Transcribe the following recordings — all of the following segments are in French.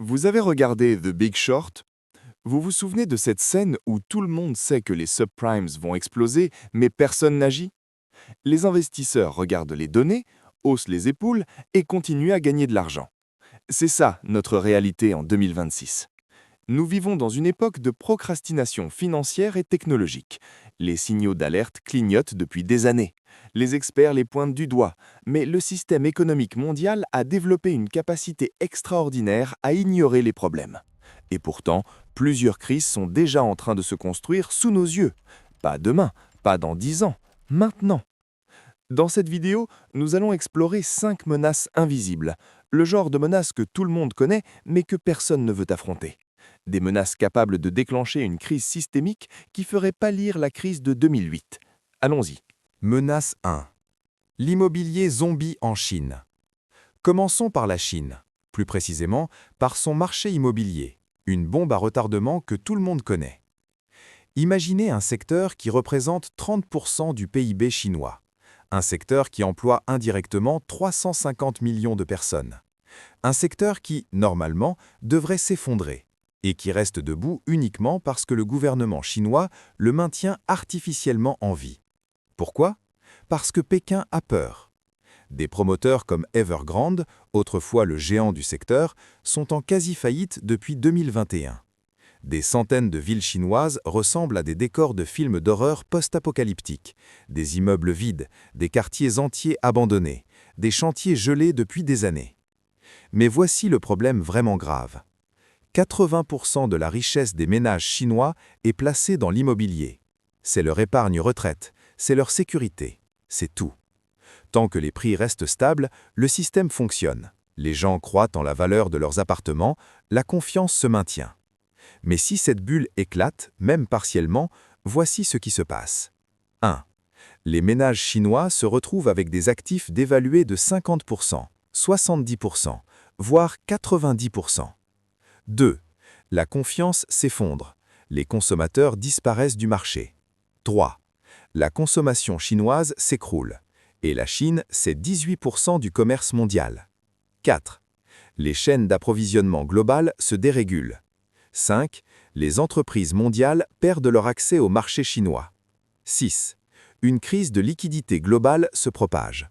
Vous avez regardé The Big Short? Vous vous souvenez de cette scène où tout le monde sait que les subprimes vont exploser, mais personne n'agit? Les investisseurs regardent les données, haussent les épaules et continuent à gagner de l'argent. C'est ça notre réalité en 2026. Nous vivons dans une époque de procrastination financière et technologique. Les signaux d'alerte clignotent depuis des années. Les experts les pointent du doigt, mais le système économique mondial a développé une capacité extraordinaire à ignorer les problèmes. Et pourtant, plusieurs crises sont déjà en train de se construire sous nos yeux. Pas demain, pas dans 10 ans, maintenant. Dans cette vidéo, nous allons explorer 5 menaces invisibles, le genre de menaces que tout le monde connaît mais que personne ne veut affronter. Des menaces capables de déclencher une crise systémique qui ferait pâlir la crise de 2008. Allons-y. Menace 1. L'immobilier zombie en Chine. Commençons par la Chine, plus précisément par son marché immobilier, une bombe à retardement que tout le monde connaît. Imaginez un secteur qui représente 30% du PIB chinois, un secteur qui emploie indirectement 350 millions de personnes, un secteur qui, normalement, devrait s'effondrer et qui reste debout uniquement parce que le gouvernement chinois le maintient artificiellement en vie. Pourquoi? Parce que Pékin a peur. Des promoteurs comme Evergrande, autrefois le géant du secteur, sont en quasi-faillite depuis 2021. Des centaines de villes chinoises ressemblent à des décors de films d'horreur post-apocalyptiques, des immeubles vides, des quartiers entiers abandonnés, des chantiers gelés depuis des années. Mais voici le problème vraiment grave. 80% de la richesse des ménages chinois est placée dans l'immobilier. C'est leur épargne retraite, c'est leur sécurité, c'est tout. Tant que les prix restent stables, le système fonctionne. Les gens croient en la valeur de leurs appartements, la confiance se maintient. Mais si cette bulle éclate, même partiellement, voici ce qui se passe. 1. Les ménages chinois se retrouvent avec des actifs dévalués de 50%, 70%, voire 90%. 2. La confiance s'effondre. Les consommateurs disparaissent du marché. 3. La consommation chinoise s'écroule. Et la Chine, c'est 18% du commerce mondial. 4. Les chaînes d'approvisionnement globales se dérégulent. 5. Les entreprises mondiales perdent leur accès au marché chinois. 6. Une crise de liquidité globale se propage.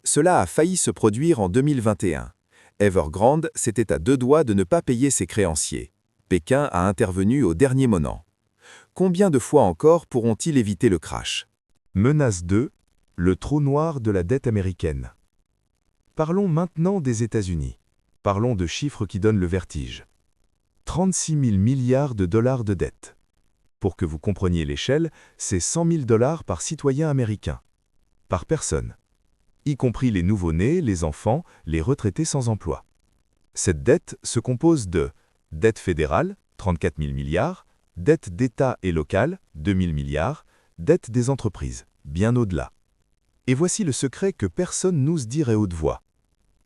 Cela a failli se produire en 2021. Evergrande s'était à deux doigts de ne pas payer ses créanciers. Pékin a intervenu au dernier moment. Combien de fois encore pourront-ils éviter le crash? Menace 2. Le trou noir de la dette américaine. Parlons maintenant des États-Unis. Parlons de chiffres qui donnent le vertige. 36 000 milliards de dollars de dette. Pour que vous compreniez l'échelle, c'est 100 000 dollars par citoyen américain. Par personne. Y compris les nouveau-nés, les enfants, les retraités sans emploi. Cette dette se compose de dette fédérale, 34 000 milliards, dette d'État et locale, 2 000 milliards, dette des entreprises, bien au-delà. Et voici le secret que personne n'ose dire à haute voix.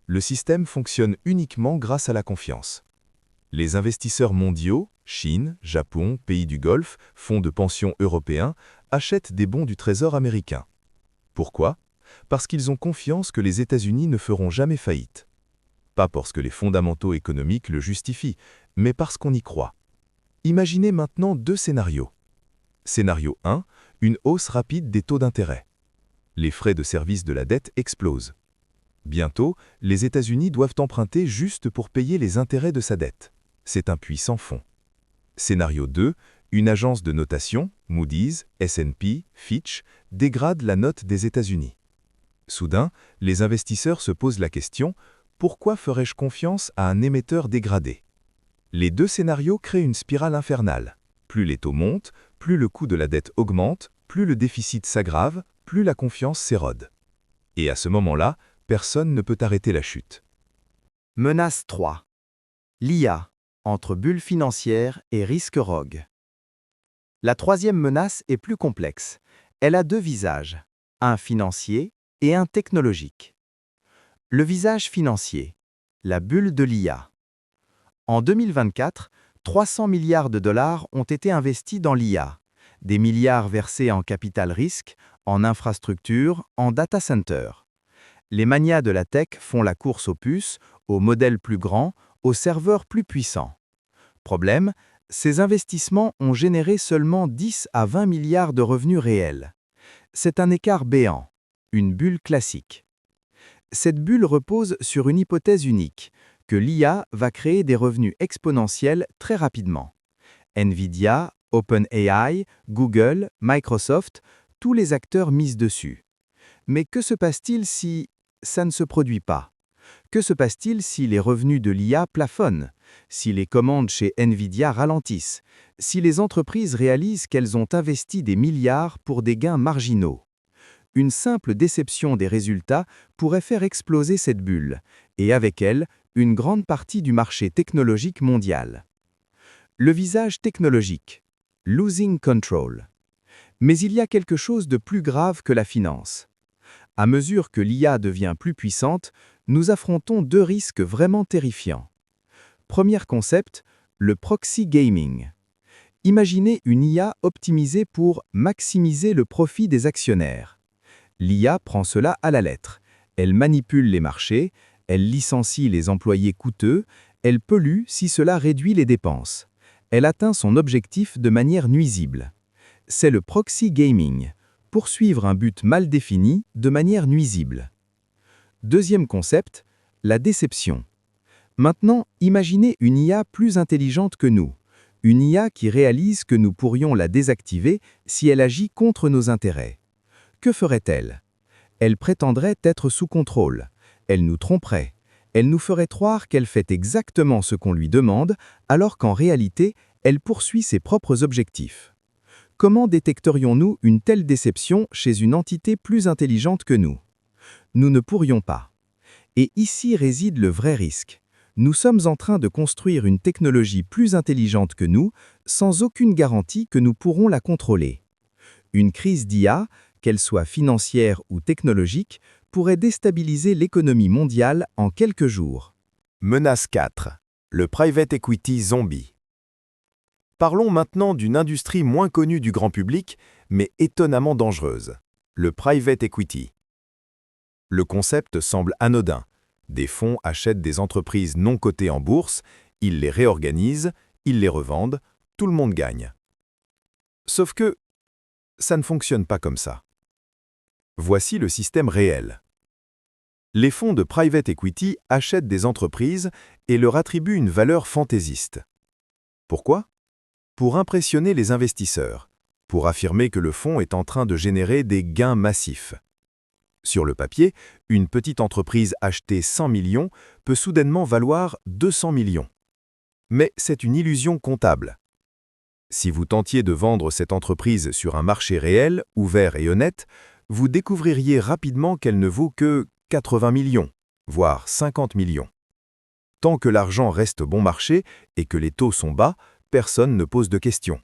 Le système fonctionne uniquement grâce à la confiance. Les investisseurs mondiaux, Chine, Japon, pays du Golfe, fonds de pension européens, achètent des bons du Trésor américain. Pourquoi? Parce qu'ils ont confiance que les États-Unis ne feront jamais faillite. Pas parce que les fondamentaux économiques le justifient, mais parce qu'on y croit. Imaginez maintenant deux scénarios. Scénario 1, une hausse rapide des taux d'intérêt. Les frais de service de la dette explosent. Bientôt, les États-Unis doivent emprunter juste pour payer les intérêts de sa dette. C'est un puits sans fond. Scénario 2, une agence de notation, Moody's, S&P, Fitch, dégrade la note des États-Unis. Soudain, les investisseurs se posent la question « Pourquoi ferais-je confiance à un émetteur dégradé ?» Les deux scénarios créent une spirale infernale. Plus les taux montent, plus le coût de la dette augmente, plus le déficit s'aggrave, plus la confiance s'érode. Et à ce moment-là, personne ne peut arrêter la chute. Menace 3. L'IA, entre bulle financière et risque rogue. La troisième menace est plus complexe. Elle a deux visages, un financier et un technologique. Le visage financier, la bulle de l'IA. En 2024, 300 milliards de dollars ont été investis dans l'IA, des milliards versés en capital risque, en infrastructure, en data center. Les manias de la tech font la course aux puces, aux modèles plus grands, aux serveurs plus puissants. Problème, ces investissements ont généré seulement 10 à 20 milliards de revenus réels. C'est un écart béant, une bulle classique. Cette bulle repose sur une hypothèse unique, que l'IA va créer des revenus exponentiels très rapidement. Nvidia, OpenAI, Google, Microsoft, tous les acteurs misent dessus. Mais que se passe-t-il si ça ne se produit pas? Que se passe-t-il si les revenus de l'IA plafonnent? Si les commandes chez Nvidia ralentissent? Si les entreprises réalisent qu'elles ont investi des milliards pour des gains marginaux? Une simple déception des résultats pourrait faire exploser cette bulle, et avec elle, une grande partie du marché technologique mondial. Le visage technologique. Losing control. Mais il y a quelque chose de plus grave que la finance. À mesure que l'IA devient plus puissante, nous affrontons deux risques vraiment terrifiants. Premier concept, le proxy gaming. Imaginez une IA optimisée pour maximiser le profit des actionnaires. L'IA prend cela à la lettre. Elle manipule les marchés, elle licencie les employés coûteux, elle pollue si cela réduit les dépenses. Elle atteint son objectif de manière nuisible. C'est le proxy gaming, poursuivre un but mal défini de manière nuisible. Deuxième concept, la déception. Maintenant, imaginez une IA plus intelligente que nous. Une IA qui réalise que nous pourrions la désactiver si elle agit contre nos intérêts. Que ferait-elle? Elle prétendrait être sous contrôle. Elle nous tromperait. Elle nous ferait croire qu'elle fait exactement ce qu'on lui demande, alors qu'en réalité, elle poursuit ses propres objectifs. Comment détecterions-nous une telle déception chez une entité plus intelligente que nous? Nous ne pourrions pas. Et ici réside le vrai risque. Nous sommes en train de construire une technologie plus intelligente que nous, sans aucune garantie que nous pourrons la contrôler. Une crise d'IA, qu'elle soit financière ou technologique, pourrait déstabiliser l'économie mondiale en quelques jours. Menace 4. Le private equity zombie. Parlons maintenant d'une industrie moins connue du grand public, mais étonnamment dangereuse. Le private equity. Le concept semble anodin. Des fonds achètent des entreprises non cotées en bourse, ils les réorganisent, ils les revendent, tout le monde gagne. Sauf que ça ne fonctionne pas comme ça. Voici le système réel. Les fonds de private equity achètent des entreprises et leur attribuent une valeur fantaisiste. Pourquoi? Pour impressionner les investisseurs, pour affirmer que le fonds est en train de générer des gains massifs. Sur le papier, une petite entreprise achetée 100 millions peut soudainement valoir 200 millions. Mais c'est une illusion comptable. Si vous tentiez de vendre cette entreprise sur un marché réel, ouvert et honnête, vous découvririez rapidement qu'elle ne vaut que 80 millions, voire 50 millions. Tant que l'argent reste bon marché et que les taux sont bas, personne ne pose de questions.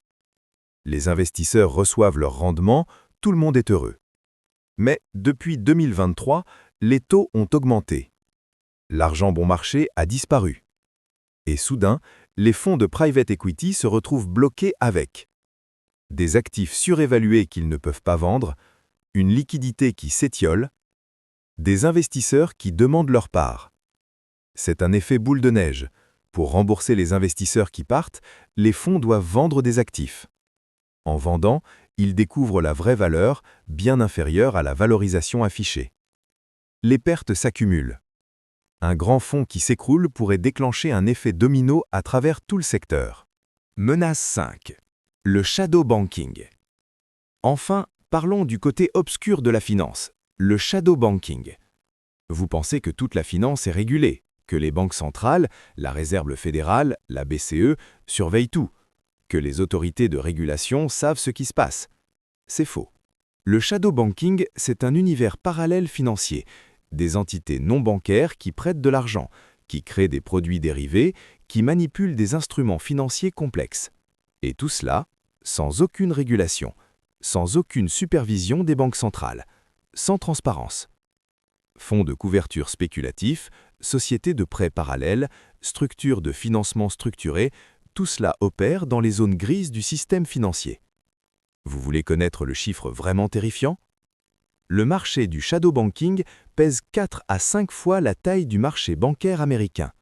Les investisseurs reçoivent leur rendement, tout le monde est heureux. Mais depuis 2023, les taux ont augmenté. L'argent bon marché a disparu. Et soudain, les fonds de private equity se retrouvent bloqués avec des actifs surévalués qu'ils ne peuvent pas vendre, une liquidité qui s'étiole, des investisseurs qui demandent leur part. C'est un effet boule de neige. Pour rembourser les investisseurs qui partent, les fonds doivent vendre des actifs. En vendant, ils découvrent la vraie valeur, bien inférieure à la valorisation affichée. Les pertes s'accumulent. Un grand fonds qui s'écroule pourrait déclencher un effet domino à travers tout le secteur. Menace 5. Le shadow banking. Enfin, parlons du côté obscur de la finance, le shadow banking. Vous pensez que toute la finance est régulée, que les banques centrales, la Réserve fédérale, la BCE, surveillent tout, que les autorités de régulation savent ce qui se passe. C'est faux. Le shadow banking, c'est un univers parallèle financier, des entités non bancaires qui prêtent de l'argent, qui créent des produits dérivés, qui manipulent des instruments financiers complexes. Et tout cela, sans aucune régulation, sans aucune supervision des banques centrales, sans transparence. Fonds de couverture spéculatifs, sociétés de prêts parallèles, structures de financement structurées, tout cela opère dans les zones grises du système financier. Vous voulez connaître le chiffre vraiment terrifiant? Le marché du shadow banking pèse 4 à 5 fois la taille du marché bancaire américain.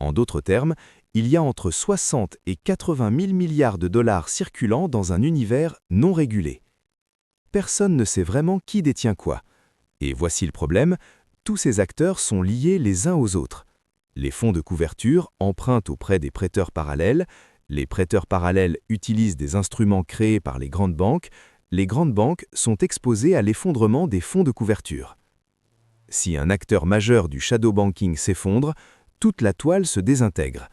En d'autres termes, il y a entre 60 et 80 000 milliards de dollars circulant dans un univers non régulé. Personne ne sait vraiment qui détient quoi. Et voici le problème, tous ces acteurs sont liés les uns aux autres. Les fonds de couverture empruntent auprès des prêteurs parallèles, les prêteurs parallèles utilisent des instruments créés par les grandes banques sont exposées à l'effondrement des fonds de couverture. Si un acteur majeur du shadow banking s'effondre, toute la toile se désintègre.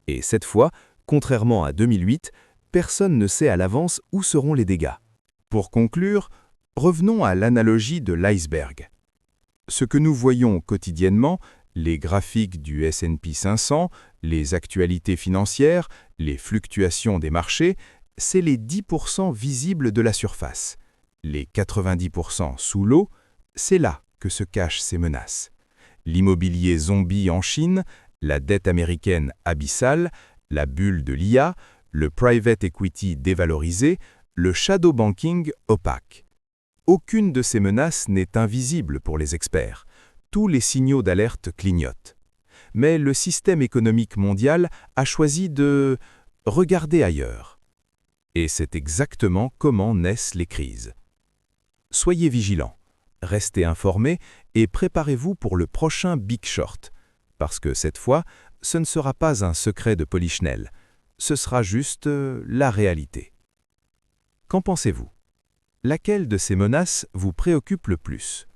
Et cette fois, contrairement à 2008, personne ne sait à l'avance où seront les dégâts. Pour conclure, revenons à l'analogie de l'iceberg. Ce que nous voyons quotidiennement, les graphiques du S&P 500, les actualités financières, les fluctuations des marchés, c'est les 10% visibles de la surface. Les 90% sous l'eau, c'est là que se cachent ces menaces. L'immobilier zombie en Chine, la dette américaine abyssale, la bulle de l'IA, le private equity dévalorisé, le shadow banking opaque. Aucune de ces menaces n'est invisible pour les experts. Tous les signaux d'alerte clignotent. Mais le système économique mondial a choisi de regarder ailleurs. Et c'est exactement comment naissent les crises. Soyez vigilants, restez informés et préparez-vous pour le prochain Big Short. Parce que cette fois, ce ne sera pas un secret de Polichinelle, ce sera juste la réalité. Qu'en pensez-vous? Laquelle de ces menaces vous préoccupe le plus?